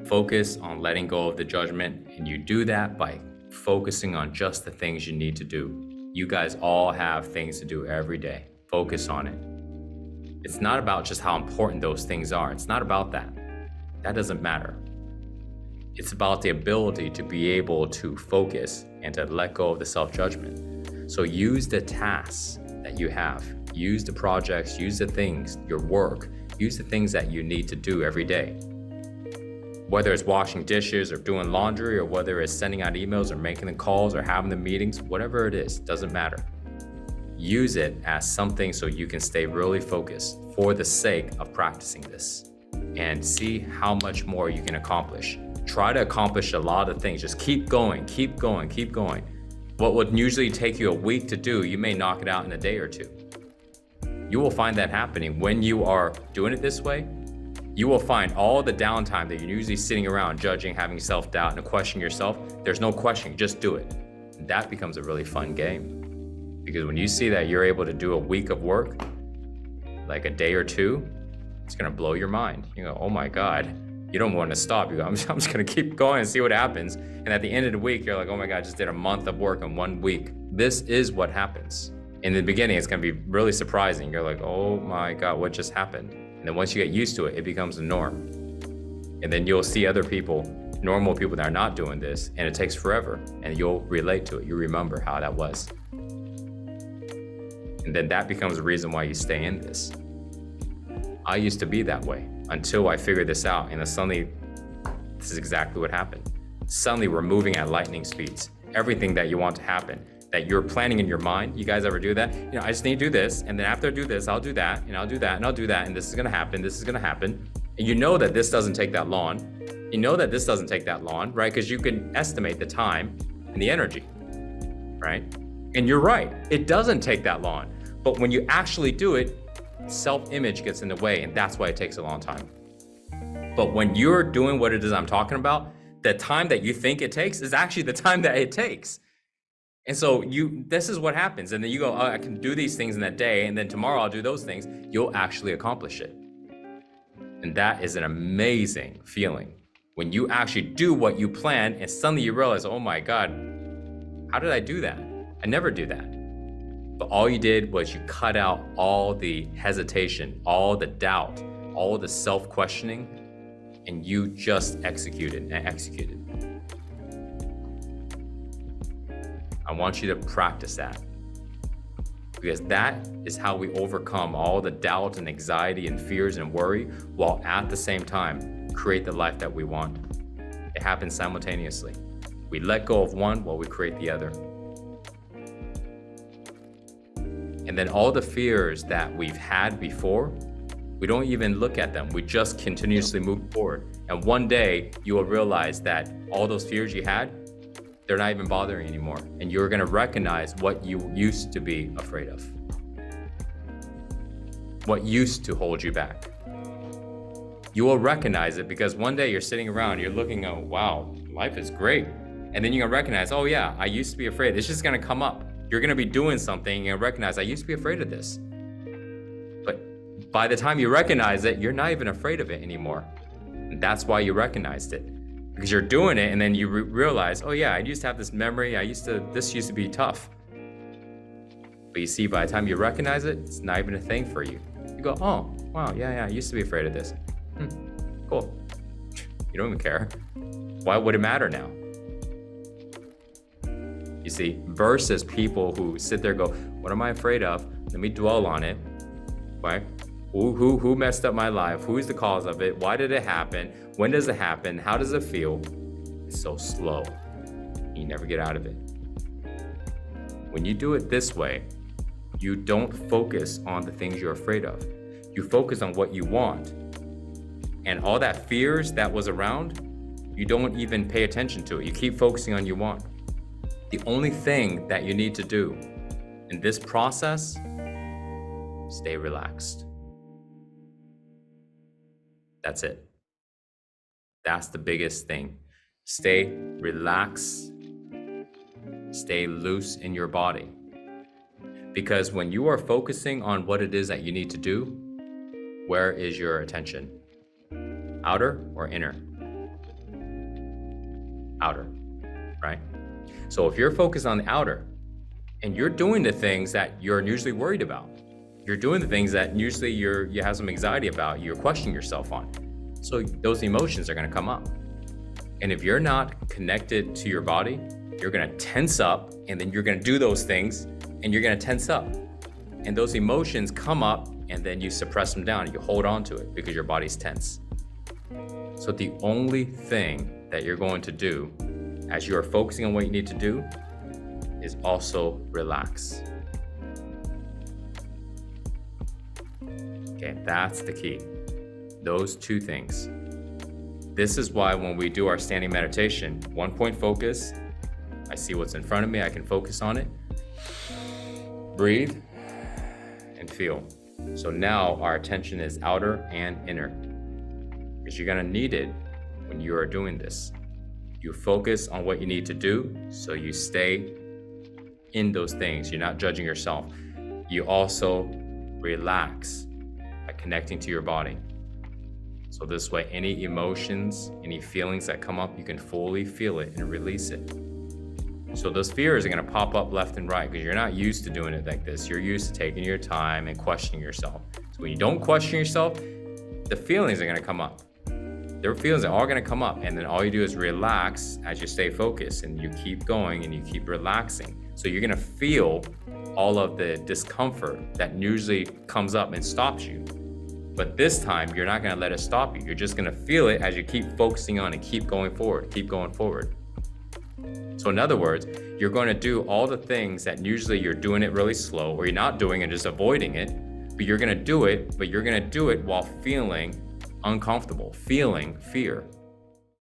Focus on letting go of the judgment, and you do that by focusing on just the things you need to do. You guys all have things to do every day. Focus on it. It's not about just how important those things are. It's not about that. That doesn't matter. It's about the ability to be able to focus and to let go of the self-judgment. So use the tasks that you have. Use the projects, use the things, your work, use the things that you need to do every day. Whether it's washing dishes or doing laundry, or whether it's sending out emails or making the calls or having the meetings, whatever it is, doesn't matter. Use it as something so you can stay really focused for the sake of practicing this, and see how much more you can accomplish. Try to accomplish a lot of things. Just keep going, keep going, keep going. What would usually take you a week to do, you may knock it out in a day or two. You will find that happening when you are doing it this way. You will find all the downtime that you're usually sitting around judging, having self-doubt, and questioning yourself. There's no question, just do it. That becomes a really fun game. Because when you see that you're able to do a week of work, like a day or two, it's gonna blow your mind. You go, oh my God, you don't want to stop. You go, I'm just gonna keep going and see what happens. And at the end of the week, you're like, oh my God, I just did a month of work in 1 week. This is what happens. In the beginning, it's gonna be really surprising. You're like, oh my God, what just happened? And then once you get used to it, it becomes the norm. And then you'll see other people, normal people that are not doing this, and it takes forever, and you'll relate to it. You remember how that was. And then that becomes the reason why you stay in this. I used to be that way until I figured this out, and then suddenly, this is exactly what happened. Suddenly we're moving at lightning speeds. Everything that you want to happen, that you're planning in your mind. You guys ever do that? You know, I just need to do this, and then after I do this, I'll do that, and I'll do that, and I'll do that, and this is gonna happen, this is gonna happen. And you know that this doesn't take that long. You know that this doesn't take that long, right? Because you can estimate the time and the energy, right? And you're right, it doesn't take that long. But when you actually do it, self-image gets in the way, and that's why it takes a long time. But when you're doing what it is I'm talking about, the time that you think it takes is actually the time that it takes. And so this is what happens. And then you go, oh, I can do these things in that day, and then tomorrow I'll do those things. You'll actually accomplish it. And that is an amazing feeling. When you actually do what you planned, and suddenly you realize, oh my God, how did I do that? I never do that. But all you did was you cut out all the hesitation, all the doubt, all the self-questioning, and you just executed and executed. I want you to practice that, because that is how we overcome all the doubt and anxiety and fears and worry, while at the same time create the life that we want. It happens simultaneously. We let go of one while we create the other. And then all the fears that we've had before, we don't even look at them. We just continuously move forward. And one day you will realize that all those fears you had, they're not even bothering anymore. And you're gonna recognize what you used to be afraid of. What used to hold you back. You will recognize it, because one day you're sitting around, you're looking, oh, wow, life is great. And then you're gonna recognize, oh yeah, I used to be afraid. It's just gonna come up. You're gonna be doing something and recognize, I used to be afraid of this. But by the time you recognize it, you're not even afraid of it anymore. And that's why you recognized it. Because you're doing it, and then you realize, oh yeah, I used to have this memory, this used to be tough. But you see, by the time you recognize it, it's not even a thing for you. You go, oh, wow, yeah, I used to be afraid of this. Cool. You don't even care. Why would it matter now? You see, versus people who sit there and go, what am I afraid of? Let me dwell on it, right? Who messed up my life? Who's the cause of it? Why did it happen? When does it happen? How does it feel? It's so slow. You never get out of it. When you do it this way, you don't focus on the things you're afraid of. You focus on what you want. And all that fears that was around, you don't even pay attention to it. You keep focusing on you want. The only thing that you need to do in this process, stay relaxed. That's it. That's the biggest thing. Stay relaxed. Stay loose in your body. Because when you are focusing on what it is that you need to do, where is your attention? Outer or inner? outer, right? So if you're focused on the outer and you're doing the things that you're usually worried about, you're doing the things that usually you have some anxiety about, you're questioning yourself on. So those emotions are going to come up. And if you're not connected to your body, you're going to tense up, and then you're going to do those things and you're going to tense up. And those emotions come up, and then you suppress them down and you hold on to it because your body's tense. So the only thing that you're going to do as you are focusing on what you need to do is also relax. Okay, that's the key. Those two things. This is why when we do our standing meditation, 1 point focus, I see what's in front of me, I can focus on it. Breathe and feel. So now our attention is outer and inner, because you're gonna need it when you are doing this. You focus on what you need to do, so you stay in those things. You're not judging yourself. You also relax by connecting to your body. So this way, any emotions, any feelings that come up, you can fully feel it and release it. So those fears are gonna pop up left and right because you're not used to doing it like this. You're used to taking your time and questioning yourself. So when you don't question yourself, the feelings are gonna come up. Their feelings are all gonna come up, and then all you do is relax as you stay focused, and you keep going and you keep relaxing. So you're gonna feel all of the discomfort that usually comes up and stops you. But this time, you're not gonna let it stop you. You're just gonna feel it as you keep focusing on it, keep going forward, keep going forward. So in other words, you're going to do all the things that usually you're doing it really slow, or you're not doing and just avoiding it, but you're going to do it, while feeling uncomfortable, feeling fear.